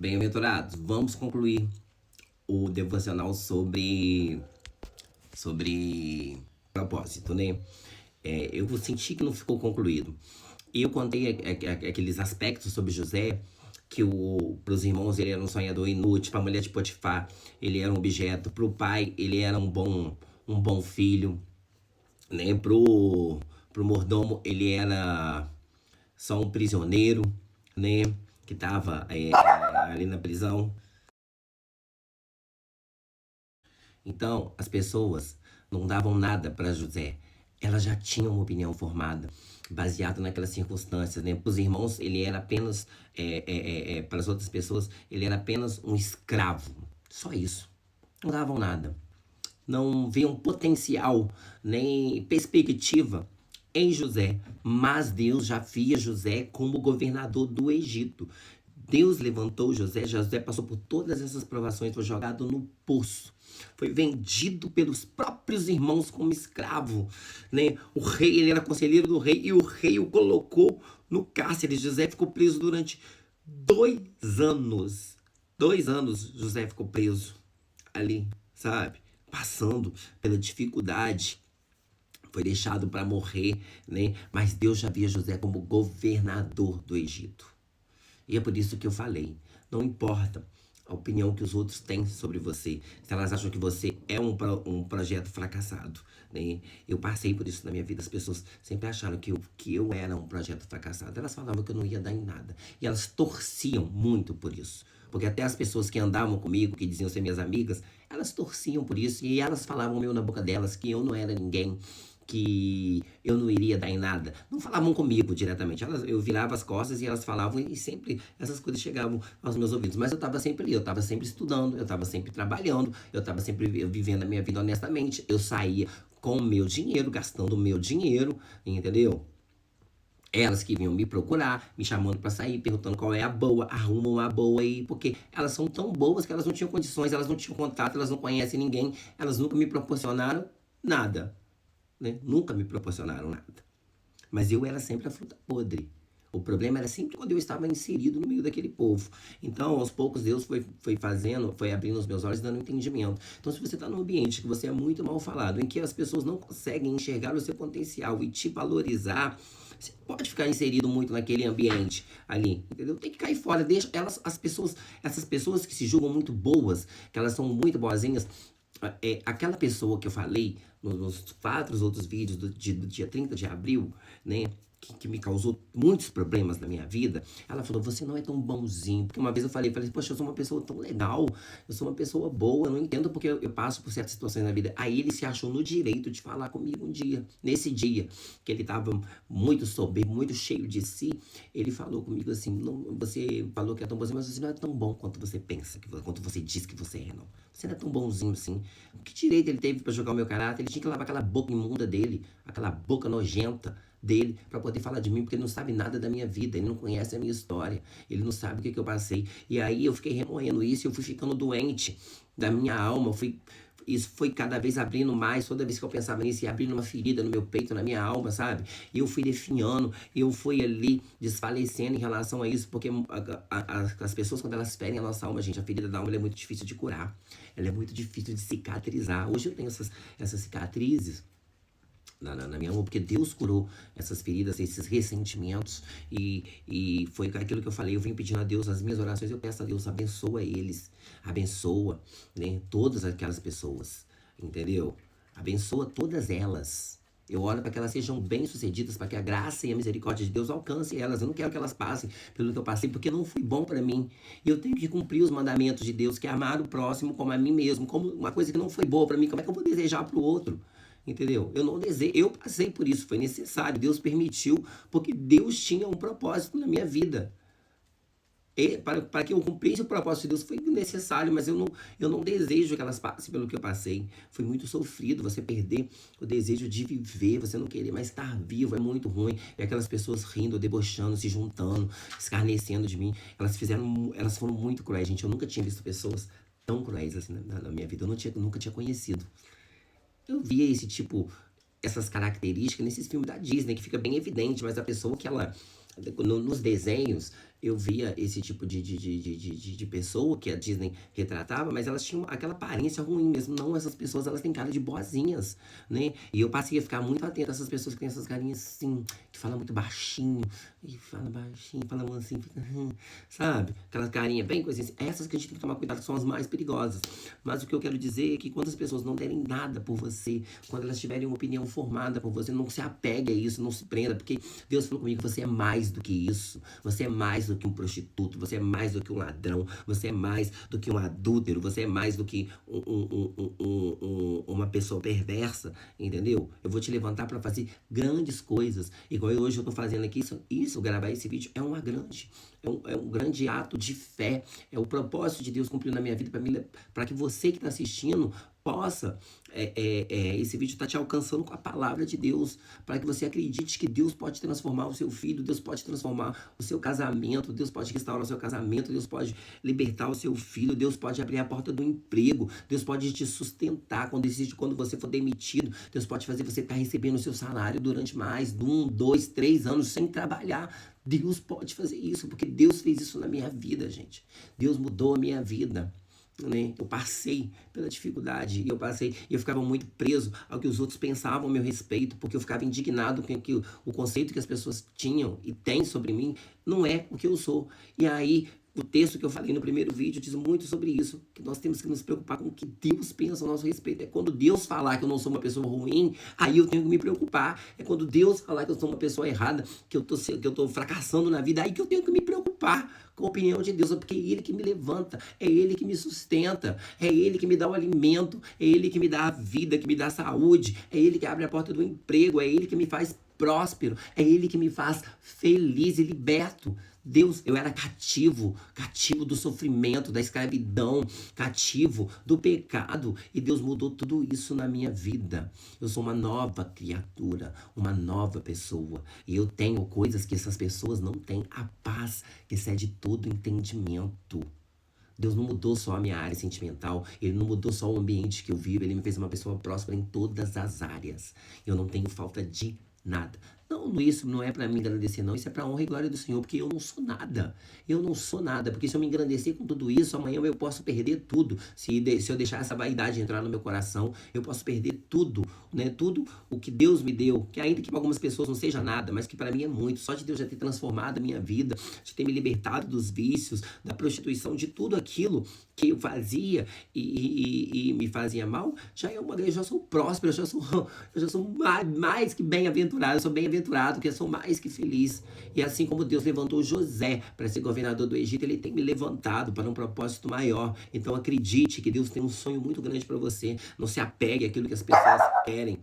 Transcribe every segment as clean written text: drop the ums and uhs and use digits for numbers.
Bem-aventurados, vamos concluir o devocional sobre propósito, né? Eu senti que não ficou concluído. E eu contei aqueles aspectos sobre José, que para os irmãos ele era um sonhador inútil, para a mulher de Potifar ele era um objeto, para o pai ele era um bom filho, né? Pro mordomo ele era só um prisioneiro, né? Que estava ali na prisão. Então, as pessoas não davam nada para José. Elas já tinham uma opinião formada, baseada naquelas circunstâncias, né? Para os irmãos, ele era apenas, para as outras pessoas, ele era apenas um escravo. Só isso. Não davam nada. Não viam potencial, nem perspectiva em José. Mas Deus já via José como governador do Egito. Deus levantou José, José passou por todas essas provações, foi jogado no poço. Foi vendido pelos próprios irmãos como escravo, né? O rei, ele era conselheiro do rei e o rei o colocou no cárcere. José ficou preso durante 2 anos. 2 anos José ficou preso ali, sabe? Passando pela dificuldade. Foi deixado para morrer, né? Mas Deus já via José como governador do Egito. E é por isso que eu falei, não importa a opinião que os outros têm sobre você, se elas acham que você é um projeto fracassado, né? Eu passei por isso na minha vida, as pessoas sempre acharam que eu era um projeto fracassado, elas falavam que eu não ia dar em nada, e elas torciam muito por isso, porque até as pessoas que andavam comigo, que diziam ser minhas amigas, elas torciam por isso, e elas falavam meu na boca delas, que eu não era ninguém, que eu não iria dar em nada. Não falavam comigo diretamente. Eu virava as costas e elas falavam e sempre essas coisas chegavam aos meus ouvidos. Mas eu estava sempre ali, eu estava sempre estudando, eu estava sempre trabalhando, eu estava sempre vivendo a minha vida honestamente. Eu saía com o meu dinheiro, gastando o meu dinheiro, entendeu? Elas que vinham me procurar, me chamando pra sair, perguntando qual é a boa, arruma uma boa aí, porque elas são tão boas que elas não tinham condições, elas não tinham contato, elas não conhecem ninguém, elas nunca me proporcionaram nada, né? Nunca me proporcionaram nada. Mas eu era sempre a fruta podre. O problema era sempre quando eu estava inserido no meio daquele povo. Então, aos poucos, Deus foi fazendo, foi abrindo os meus olhos e dando entendimento. Então, se você está num ambiente que você é muito mal falado, em que as pessoas não conseguem enxergar o seu potencial e te valorizar, você pode ficar inserido muito naquele ambiente ali, entendeu? Tem que cair fora, deixa elas, essas pessoas que se julgam muito boas, que elas são muito boazinhas, aquela pessoa que eu falei nos 4 outros vídeos do dia 30 de abril, né? Que me causou muitos problemas na minha vida, ela falou, você não é tão bonzinho. Porque uma vez eu falei, poxa, eu sou uma pessoa tão legal, eu sou uma pessoa boa, eu não entendo porque eu passo por certas situações na vida. Aí ele se achou no direito de falar comigo um dia, nesse dia, que ele tava muito soberbo, muito cheio de si, ele falou comigo assim, não, você falou que é tão bonzinho, mas você não é tão bom quanto você pensa, quanto você diz que você é, não. Você não é tão bonzinho assim. Que direito ele teve pra jogar o meu caráter? Ele tinha que lavar aquela boca imunda dele, aquela boca nojenta dele, pra poder falar de mim, porque ele não sabe nada da minha vida, ele não conhece a minha história, ele não sabe o que eu passei. E aí eu fiquei remoendo isso, eu fui ficando doente da minha alma, isso foi cada vez abrindo mais, toda vez que eu pensava nisso, ia abrindo uma ferida no meu peito, na minha alma, sabe? E eu fui definhando, eu fui ali desfalecendo em relação a isso, porque as pessoas, quando elas ferem a nossa alma, gente, a ferida da alma ela é muito difícil de curar, ela é muito difícil de cicatrizar. Hoje eu tenho essas cicatrizes na minha alma, porque Deus curou essas feridas, esses ressentimentos, e foi aquilo que eu falei, eu vim pedindo a Deus, as minhas orações, eu peço a Deus, abençoa eles, abençoa, né, todas aquelas pessoas, entendeu? Abençoa todas elas. Eu oro para que elas sejam bem-sucedidas, para que a graça e a misericórdia de Deus alcance elas. Eu não quero que elas passem pelo que eu passei, porque não foi bom para mim. E eu tenho que cumprir os mandamentos de Deus, que é amar o próximo como a mim mesmo, como uma coisa que não foi boa para mim, como é que eu vou desejar para o outro? Entendeu? Eu não desejo, eu passei por isso, foi necessário, Deus permitiu, porque Deus tinha um propósito na minha vida. E para que eu cumprisse o propósito de Deus foi necessário, mas eu não desejo que elas passem pelo que eu passei. Foi muito sofrido você perder o desejo de viver, você não querer mais estar vivo, é muito ruim. E aquelas pessoas rindo, debochando, se juntando, escarnecendo de mim, elas foram muito cruéis, gente. Eu nunca tinha visto pessoas tão cruéis assim na minha vida, nunca tinha conhecido. Eu via essas características nesses filmes da Disney, que fica bem evidente, mas a pessoa que ela, nos desenhos, eu via esse tipo de pessoa que a Disney retratava, mas elas tinham aquela aparência ruim mesmo. Não, essas pessoas, elas têm cara de boazinhas, né? E eu passei a ficar muito atento a essas pessoas que têm essas carinhas assim, que falam muito baixinho, e fala baixinho, fala assim, fica, sabe? Aquela carinha bem coisa assim. Essas que a gente tem que tomar cuidado, que são as mais perigosas. Mas o que eu quero dizer é que quando as pessoas não derem nada por você, quando elas tiverem uma opinião formada por você, não se apegue a isso, não se prenda, porque Deus falou comigo que você é mais do que isso. Você é mais do que um prostituto, você é mais do que um ladrão, você é mais do que um adúltero, você é mais do que uma pessoa perversa, entendeu? Eu vou te levantar para fazer grandes coisas, igual hoje eu tô fazendo aqui, gravar esse vídeo é um grande ato de fé, é o propósito de Deus cumprindo na minha vida para que você que está assistindo possa, esse vídeo está te alcançando com a palavra de Deus, para que você acredite que Deus pode transformar o seu filho, Deus pode transformar o seu casamento, Deus pode restaurar o seu casamento, Deus pode libertar o seu filho, Deus pode abrir a porta do emprego, Deus pode te sustentar quando você for demitido, Deus pode fazer você estar recebendo o seu salário durante mais de 1, 2, 3 anos sem trabalhar. Deus pode fazer isso, porque Deus fez isso na minha vida, gente. Deus mudou a minha vida. Né? Eu passei pela dificuldade, eu ficava muito preso ao que os outros pensavam a meu respeito, porque eu ficava indignado com que o conceito que as pessoas tinham e têm sobre mim não é o que eu sou. E aí, o texto que eu falei no primeiro vídeo diz muito sobre isso, que nós temos que nos preocupar com o que Deus pensa a nosso respeito. É quando Deus falar que eu não sou uma pessoa ruim, aí eu tenho que me preocupar. É quando Deus falar que eu sou uma pessoa errada, que eu tô fracassando na vida, aí que eu tenho que me preocupar com a opinião de Deus, porque é Ele que me levanta, é Ele que me sustenta, é Ele que me dá o alimento, é Ele que me dá a vida, que me dá a saúde, é Ele que abre a porta do emprego, é Ele que me faz próspero, é Ele que me faz feliz e liberto. Deus, eu era cativo do sofrimento, da escravidão, cativo do pecado, e Deus mudou tudo isso na minha vida. Eu sou uma nova criatura, uma nova pessoa, e eu tenho coisas que essas pessoas não têm, a paz que excede todo entendimento. Deus não mudou só a minha área sentimental, Ele não mudou só o ambiente que eu vivo, Ele me fez uma pessoa próspera em todas as áreas. Eu não tenho falta de nada. Não, isso não é para me engrandecer, não. Isso é para honra e glória do Senhor, porque eu não sou nada. Eu não sou nada, porque se eu me engrandecer com tudo isso, amanhã eu posso perder tudo. Se eu deixar essa vaidade entrar no meu coração, eu posso perder tudo, né? Tudo o que Deus me deu, que ainda que para algumas pessoas não seja nada, mas que para mim é muito. Só de Deus já ter transformado a minha vida, de ter me libertado dos vícios, da prostituição, de tudo aquilo que eu fazia e me fazia mal, eu já sou próspero, eu já sou mais que bem-aventurado, eu sou bem-aventurado, porque eu sou mais que feliz. E assim como Deus levantou José para ser governador do Egito, Ele tem me levantado para um propósito maior. Então acredite que Deus tem um sonho muito grande para você. Não se apegue àquilo que as pessoas querem.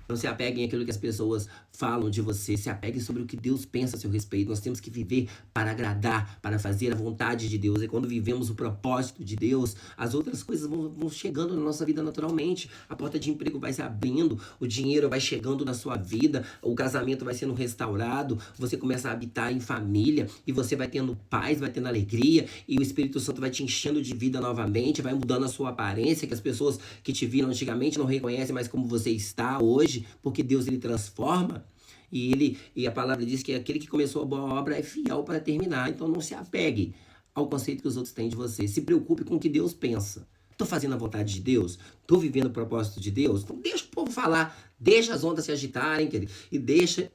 Não se apeguem àquilo que as pessoas falam de você. Se apeguem sobre o que Deus pensa a seu respeito. Nós temos que viver para agradar, para fazer a vontade de Deus. E quando vivemos o propósito de Deus, as outras coisas vão chegando na nossa vida naturalmente. A porta de emprego vai se abrindo, o dinheiro vai chegando na sua vida, o casamento vai sendo restaurado, você começa a habitar em família e você vai tendo paz, vai tendo alegria e o Espírito Santo vai te enchendo de vida novamente, vai mudando a sua aparência, que as pessoas que te viram antigamente não reconhecem mais como você está hoje, porque Deus ele transforma. E a palavra diz que aquele que começou a boa obra é fiel para terminar. Então não se apegue ao conceito que os outros têm de você. Se preocupe com o que Deus pensa. Estou fazendo a vontade de Deus? Estou vivendo o propósito de Deus? Então deixa o povo falar. Deixa as ondas se agitarem, querido.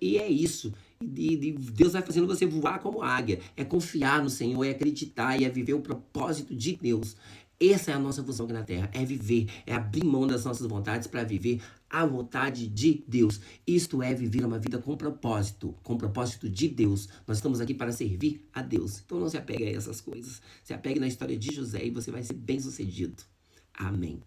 E é isso. E Deus vai fazendo você voar como águia. É confiar no Senhor, é acreditar e é viver o propósito de Deus. Essa é a nossa função aqui na Terra, é viver, é abrir mão das nossas vontades para viver a vontade de Deus. Isto é viver uma vida com propósito de Deus. Nós estamos aqui para servir a Deus. Então não se apegue a essas coisas. Se apegue na história de José e você vai ser bem-sucedido. Amém.